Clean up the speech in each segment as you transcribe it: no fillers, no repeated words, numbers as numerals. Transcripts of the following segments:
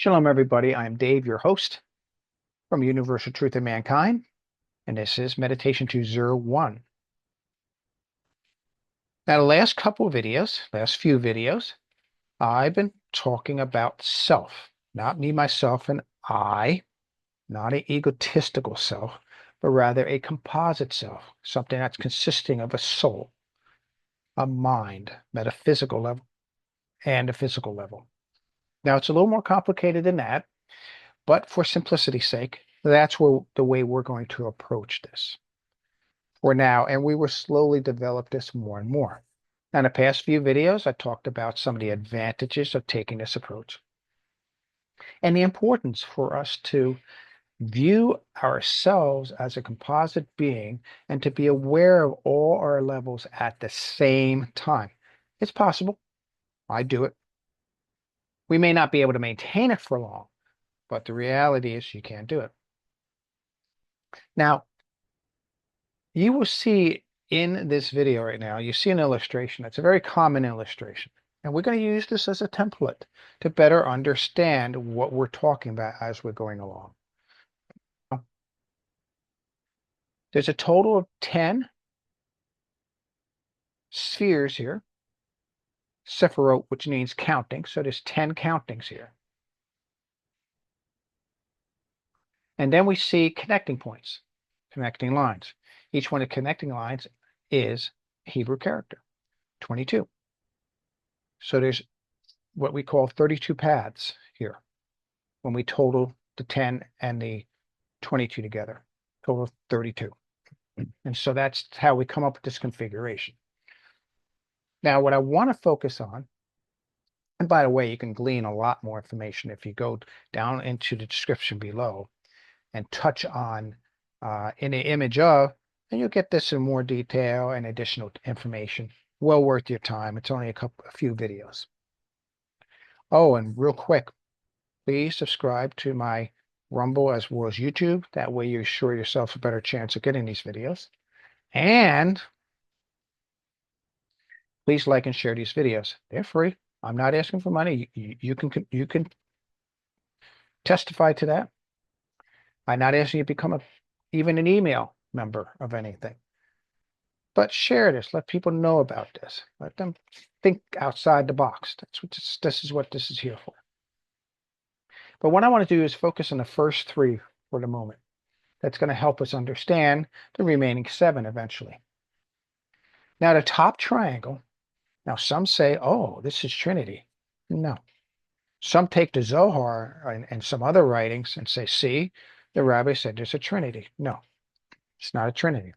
Shalom, everybody. I'm Dave, your host from Universal Truth of Mankind, and this is Meditation 201. Now, the last few videos, I've been talking about self, not me, myself, and I, not an egotistical self, but rather a composite self, something that's consisting of a soul, a mind, metaphysical level, and a physical level. Now, it's a little more complicated than that. But for simplicity's sake, that's the way we're going to approach this for now. And we will slowly develop this more and more. Now, in the past few videos, I talked about some of the advantages of taking this approach and the importance for us to view ourselves as a composite being and to be aware of all our levels at the same time. It's possible. I do it. We may not be able to maintain it for long, but the reality is you can't do it. Now, you will see in this video right now, you see an illustration. It's a very common illustration. And we're going to use this as a template to better understand what we're talking about as we're going along. There's a total of 10 spheres here. Sephirot, which means counting. So there's 10 countings here. And then we see connecting points, connecting lines. Each one of the connecting lines is a Hebrew character, 22. So there's what we call 32 paths here when we total the 10 and the 22 together, total of 32. And so that's how we come up with this configuration. Now, what I want to focus on, and by the way, you can glean a lot more information if you go down into the description below and touch on in the image of, and you'll get this in more detail and additional information. Well worth your time. It's only a few videos. Oh, and real quick, please subscribe to my Rumble as well as YouTube. That way you assure yourself a better chance of getting these videos. And please like and share these videos. They're free. I'm not asking for money. You can testify to that. I'm not asking you to become even an email member of anything. But share this. Let people know about this. Let them think outside the box. This is what this is here for. But what I want to do is focus on the first three for the moment. That's going to help us understand the remaining 7 eventually. Now, the top triangle, now some say, oh, this is Trinity. No. Some take the Zohar and some other writings and say, see, the rabbi said there's a Trinity. No, it's not a Trinity.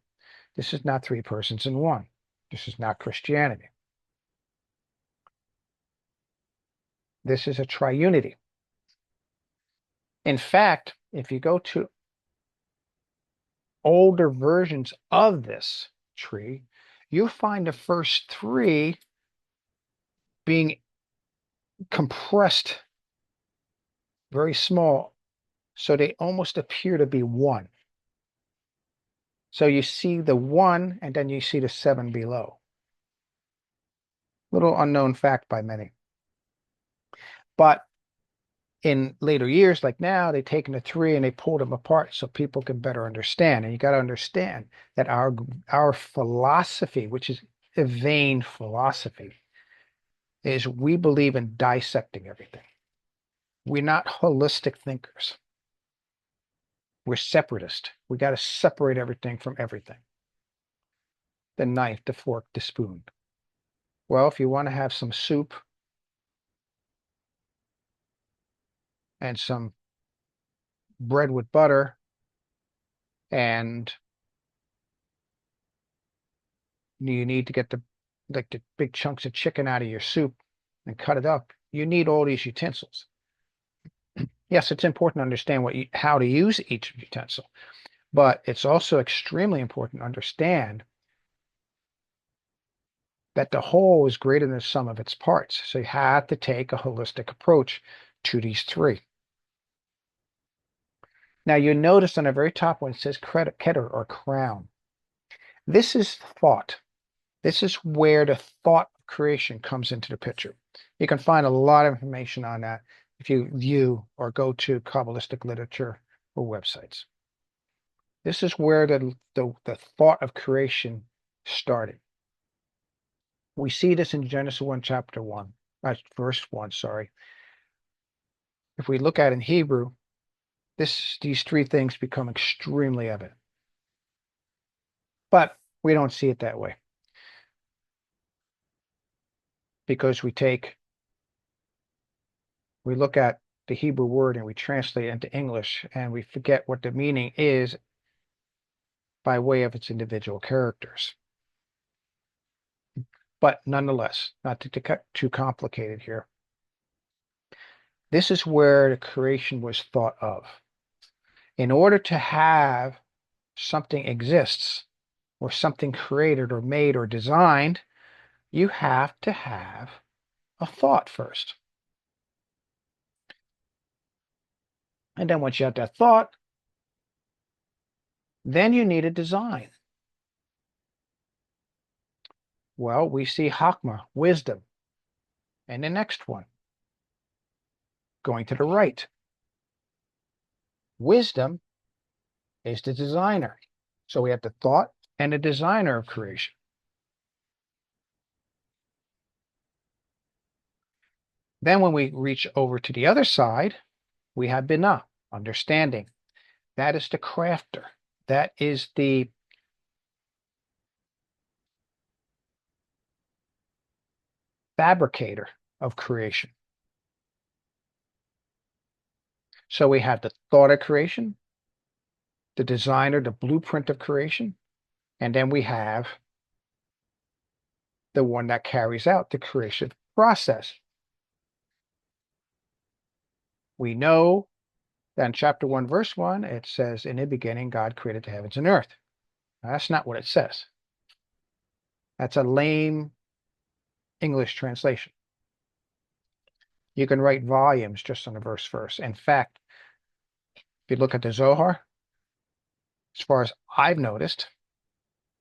This is not 3 persons in one. This is not Christianity. This is a triunity. In fact, if you go to older versions of this tree, you'll find the first 3 being compressed very small, so they almost appear to be one. So you see the 1 and then you see the 7 below. Little unknown fact by many. But in later years, like now, they've taken the 3 and they pulled them apart so people can better understand. And you got to understand that our philosophy, which is a vain philosophy, is we believe in dissecting everything. We're not holistic thinkers. We're separatist. We got to separate everything from everything. The knife, the fork, the spoon. Well, if you want to have some soup and some bread with butter and you need to get the big chunks of chicken out of your soup and cut it up, you need all these utensils. Yes, it's important to understand how to use each utensil, but it's also extremely important to understand that the whole is greater than the sum of its parts. So you have to take a holistic approach to these 3. Now you notice on the very top one, it says keter or crown. This is thought. This is where the thought creation comes into the picture. You can find a lot of information on that if you view or go to Kabbalistic literature or websites. This is where the thought of creation started. We see this in Genesis 1, chapter 1, verse 1, sorry. If we look at it in Hebrew, these three things become extremely evident. But we don't see it that way, because we look at the Hebrew word and we translate it into English, and we forget what the meaning is by way of its individual characters. But nonetheless, not to get too complicated here, this is where the creation was thought of. In order to have something exists, or something created or made or designed, you have to have a thought first. And then once you have that thought, then you need a design. Well, we see Hakma, wisdom, and the next one, going to the right. Wisdom is the designer. So we have the thought and the designer of creation. Then when we reach over to the other side, we have Binah, understanding. That is the crafter. That is the fabricator of creation. So we have the thought of creation, the designer, the blueprint of creation, and then we have the one that carries out the creation process. We know that in chapter 1, verse 1, it says, in the beginning, God created the heavens and earth. Now, that's not what it says. That's a lame English translation. You can write volumes just on a verse. In fact, if you look at the Zohar, as far as I've noticed,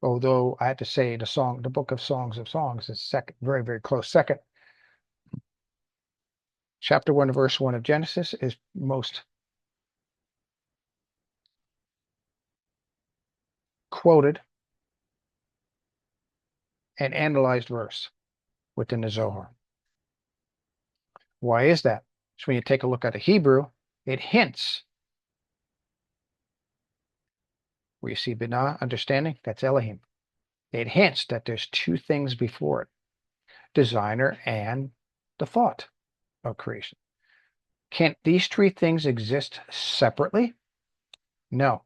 although I had to say the book of Songs is second, very, very close second. Chapter 1, verse 1 of Genesis is most quoted and analyzed verse within the Zohar. Why is that? So when you take a look at the Hebrew, it hints. Where you see Binah, understanding, that's Elohim. It hints that there's two things before it, designer and the thought of creation. Can't these three things exist separately? No.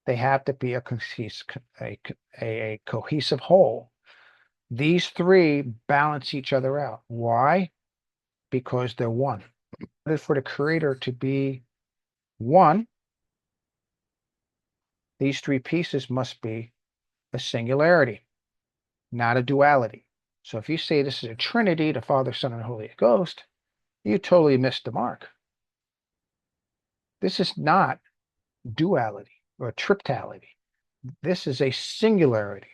They have to be a cohesive whole. These three balance each other out. Why? Because they're one. For the creator to be one, these three pieces must be a singularity, not a duality. So if you say this is a Trinity, the Father, Son, and Holy Ghost, you totally missed the mark. This is not duality or triptality. This is a singularity.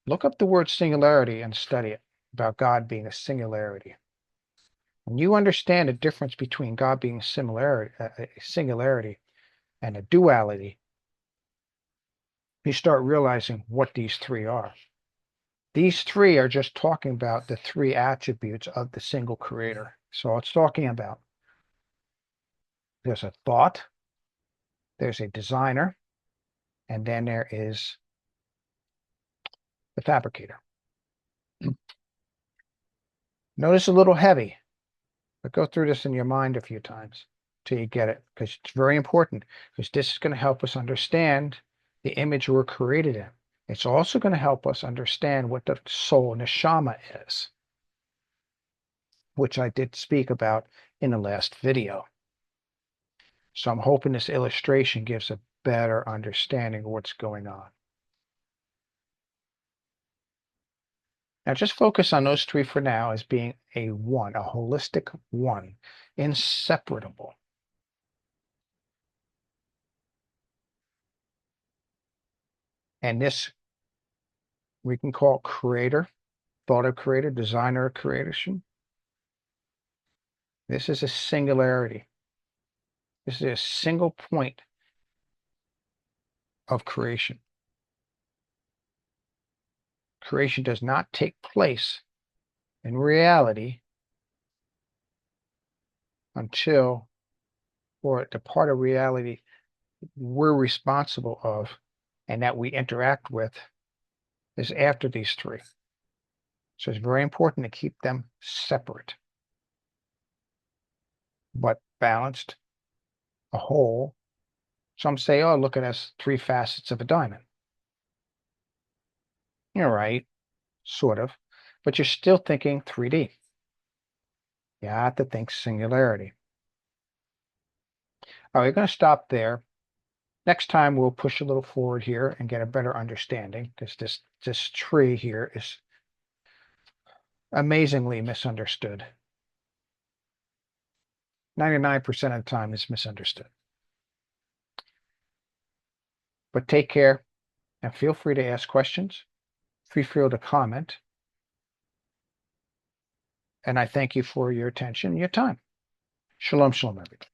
Look up the word singularity and study it, about God being a singularity. When you understand the difference between God being a singularity and a duality, you start realizing what these three are. These three are just talking about the three attributes of the single creator. So it's talking about there's a thought, there's a designer, and then there is the fabricator. Notice a little heavy, but go through this in your mind a few times till you get it, because it's very important, because this is going to help us understand the image we're created in. It's also going to help us understand what the soul neshama is, which I did speak about in the last video. So I'm hoping this illustration gives a better understanding of what's going on. Now just focus on those three for now as being a one, a holistic one, inseparable. And this we can call creator, thought of creator, designer of creation. This is a singularity. This is a single point of creation. Creation does not take place in reality until, or the part of reality we're responsible of and that we interact with is after these three. So it's very important to keep them separate, but balanced, a whole. Some say, oh, look at us, three facets of a diamond. You're right, sort of, but you're still thinking 3D. You have to think singularity. All right, we're going to stop there. Next time we'll push a little forward here and get a better understanding, because this tree here is amazingly misunderstood. 99% of the time is misunderstood. But take care and feel free to ask questions. Feel free to comment. And I thank you for your attention and your time. Shalom, shalom, everybody.